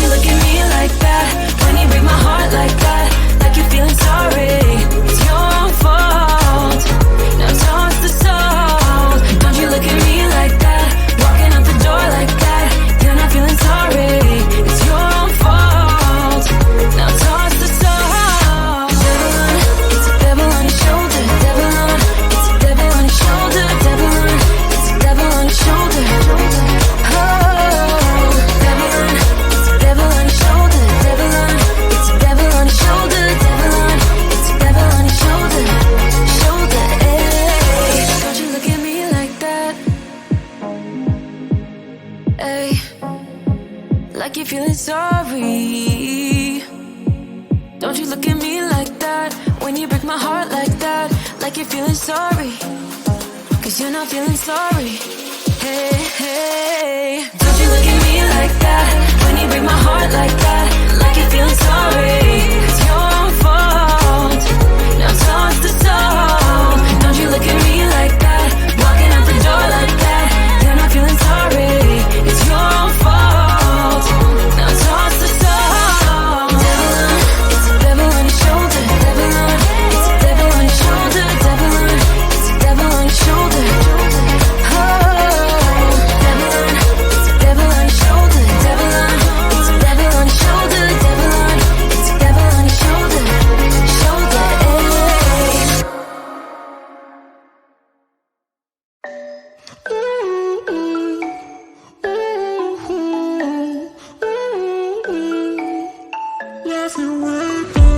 you look at me like that? When you break my heart like that, like you're feeling sorry. It's your own fault. Now toss the soul. Don't you look at me like that? Walking out the door like that. You're not feeling sorry. It's your own fault. Now toss the soul. It's a devil on your shoulder. Devil on. It's a devil on your shoulder. Devil on. It's a devil on your shoulder. Like you're feeling sorry. Don't you look at me like that? When you break my heart like that, like you're feeling sorry. Cause you're not feeling sorry. Hey, hey. Don't you look at me like that? When you break my heart like that, like you're feeling sorry. It's your own fault. Now toss the soul. Don't you look at me like that? Walking out the door like that. You're not feeling sorry. It's your own fault. Now toss the soul. Devil on, it's a devil on your shoulder. Devil on, it's a devil on your shoulder. Devil on, it's a devil on your shoulder. Oh, devil on, it's a devil on your shoulder. Devil on, it's a devil on your shoulder. Devil on, it's a devil on your shoulder. Shoulder,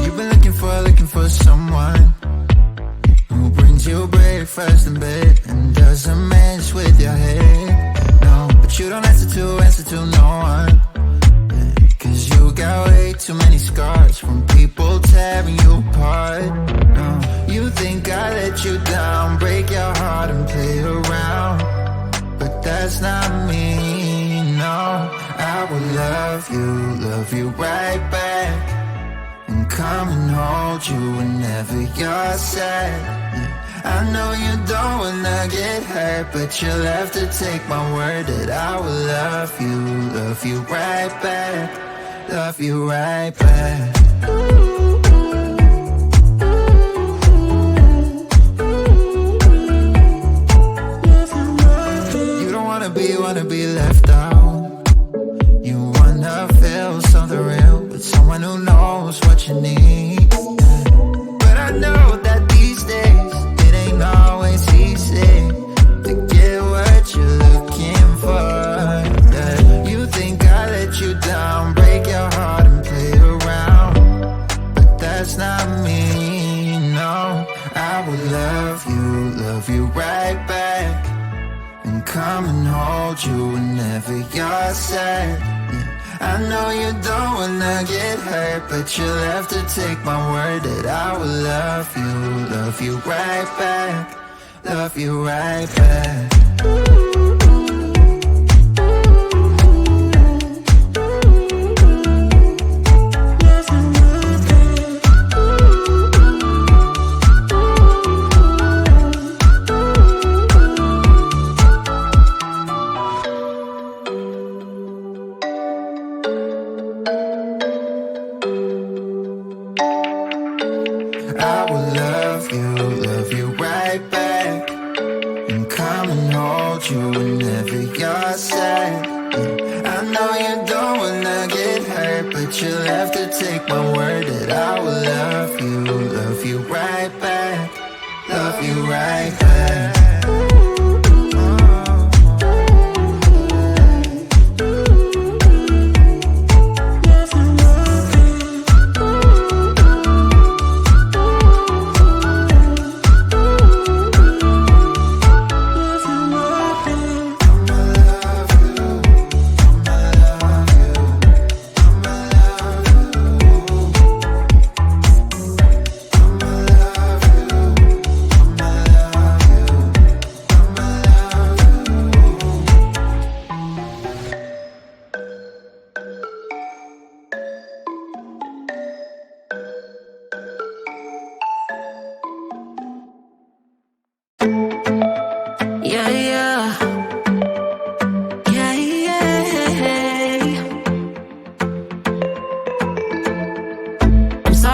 You've been looking for someone who brings you breakfast in bed and doesn't mess with your head. No, but you don't answer to no one. Cause you got way too many scars from people tearing you apart. No, you think I let you down, break your heart and play around. But that's not me, no. I will love you right back. And come and hold you whenever you're sad. Yeah. I know you don't wanna get hurt, but you'll have to take my word that I will love you right back. Love you right back. You don't wanna be left out. You wanna feel something real with someone who knows what you need. But I know that these days it ain't always easy to get what you're looking for. Yeah. You think I let you down, break your heart and play around. But that's not me, no. I will love you right back. And come and hold you whenever you're sad. Yeah. I know you don't wanna get hurt, but you'll have to take my word that I will love you right back. Love you right back. I will love you right back. And come and hold you whenever you're sad. Yeah. I know you don't wanna get hurt, but you'll have to take my word that I will love you right back. Love you right back.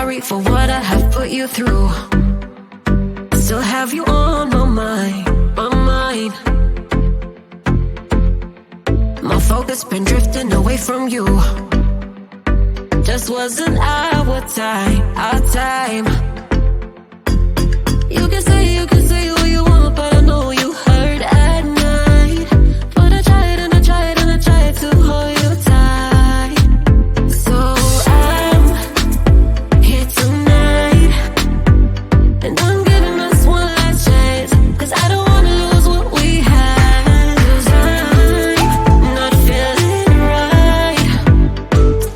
sorry for what I have put you through. Still have you on my mind, my mind. My focus been drifting away from you. Just wasn't our time, our time. You can say what you want, but I know you hurt at night. But I tried and I tried and I tried to hold you tight. So I'm here tonight, and I'm giving us one last chance, 'cause I don't wanna lose what we had. 'Cause I'm not feeling right,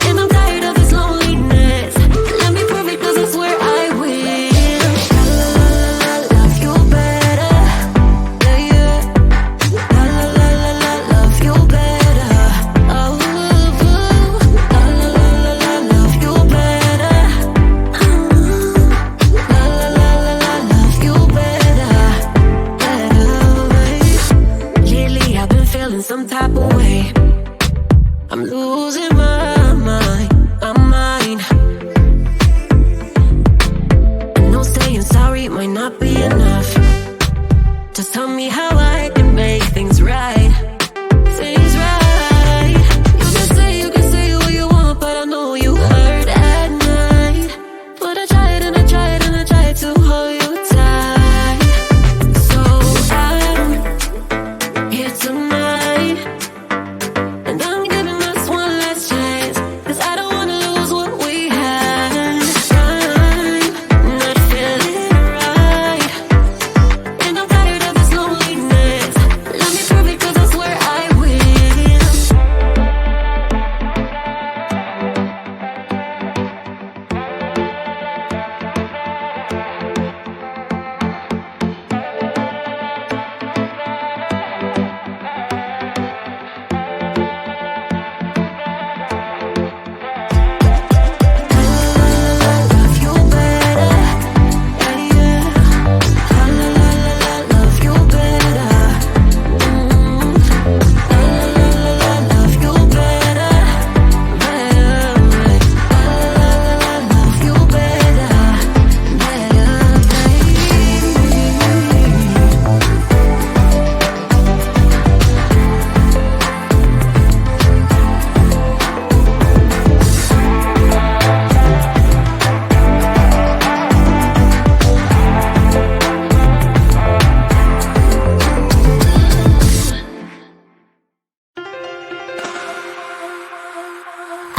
and I'm tired of this loneliness. Let me prove it, 'cause I swear I will. Love you better, yeah, yeah. Love you better, oh, love you better, love you better, Lately I've been feeling some type of way. I'm losing my mind, my mind. I know saying sorry might not be enough. Just tell me how I can make things right, things right. You can say what you want, but I know you hurt at night. But I tried and I tried and I tried to hold you tight. So I'm here tonight, and I'm giving us one last chance, 'cause I don't wanna lose what we had. I'm not feeling right, and I'm tired of this loneliness. Let me prove it, 'cause I swear I will. Love you better, yeah, yeah. Love you better, love you better, love you better,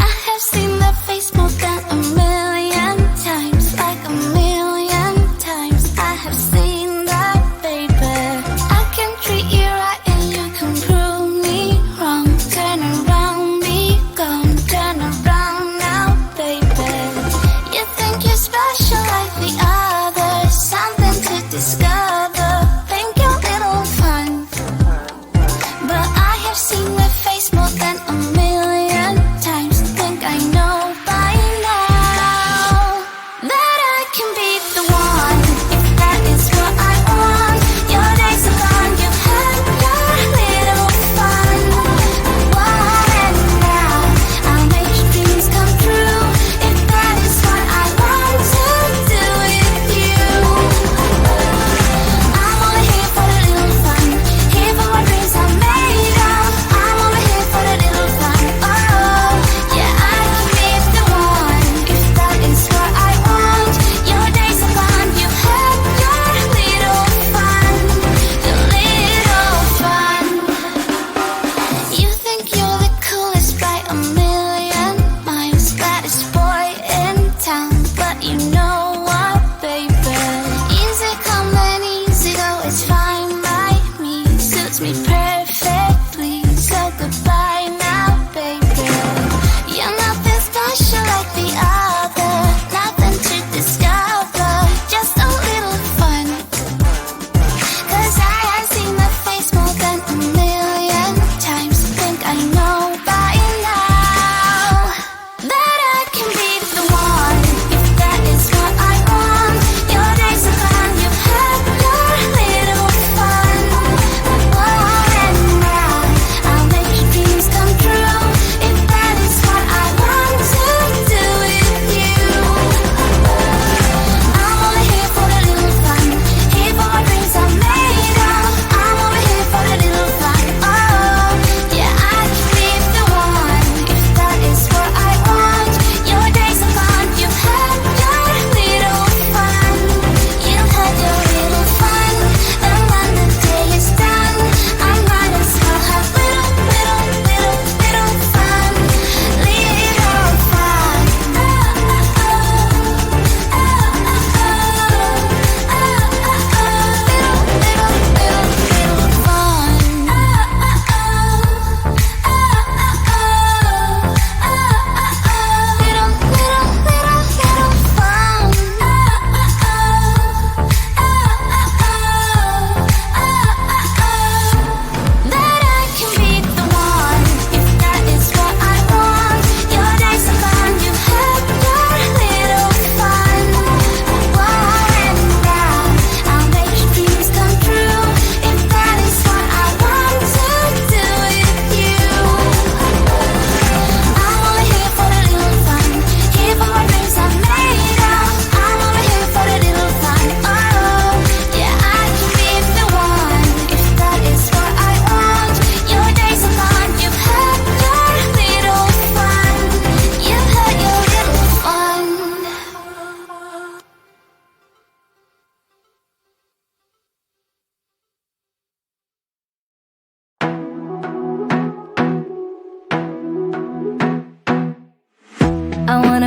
I have seen that face more than a million times, like a million times. I have seen that, baby. I can treat you right and you can prove me wrong. Turn around, be gone. Turn around now, baby. You think you're special like the others, something to discover. Think you're a little fun, but I have seen that face more than a million times. Think I know by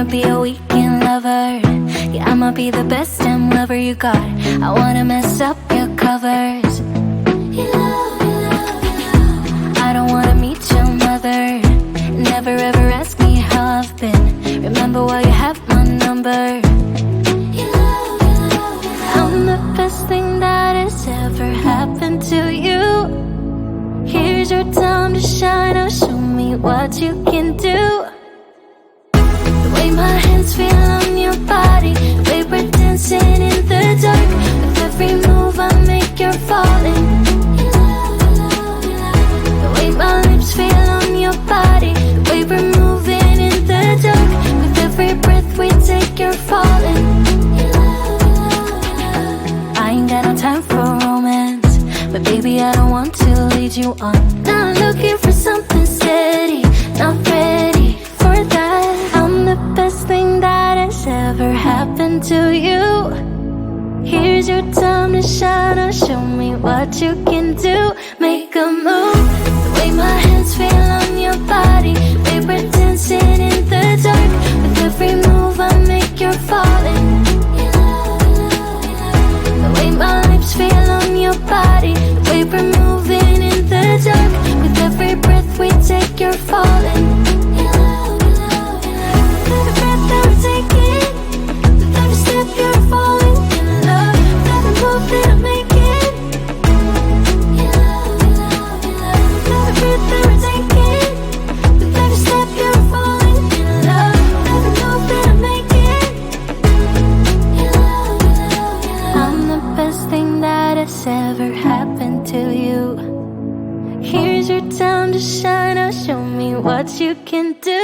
wanna be a weekend lover. Yeah, I'ma be the best damn lover you got. I wanna mess up your covers. I don't wanna meet your mother. Never ever ask me how I've been. Remember why you have my number. I'm the best thing that has ever happened to you. Here's your time to shine. Now show me what you can do. The way my hands feel on your body, the way we're dancing in the dark. With every move I make, you're falling. The way my lips feel on your body, the way we're moving in the dark. With every breath we take, you're falling. I ain't got no time for romance, but baby I don't want to lead you on. Not looking for something steady, not ready for that. I'm the best thing that has ever happened to you. Here's your time to shine. Now show me what you can do. Make a move. The way my hands feel on your body, the way we're dancing in the dark. With every move I make, you're falling. The way my lips feel on your body, the way we're moving in the dark. With every breath we take, you're falling. With every breath that we're taking, with every step you're falling in love. With every move that I'm making, with every breath that we're taking, with every step you're falling in love. With every move that I'm making, I'm the best thing that has ever happened to you. Here's your time to shine. Now show me what you can do.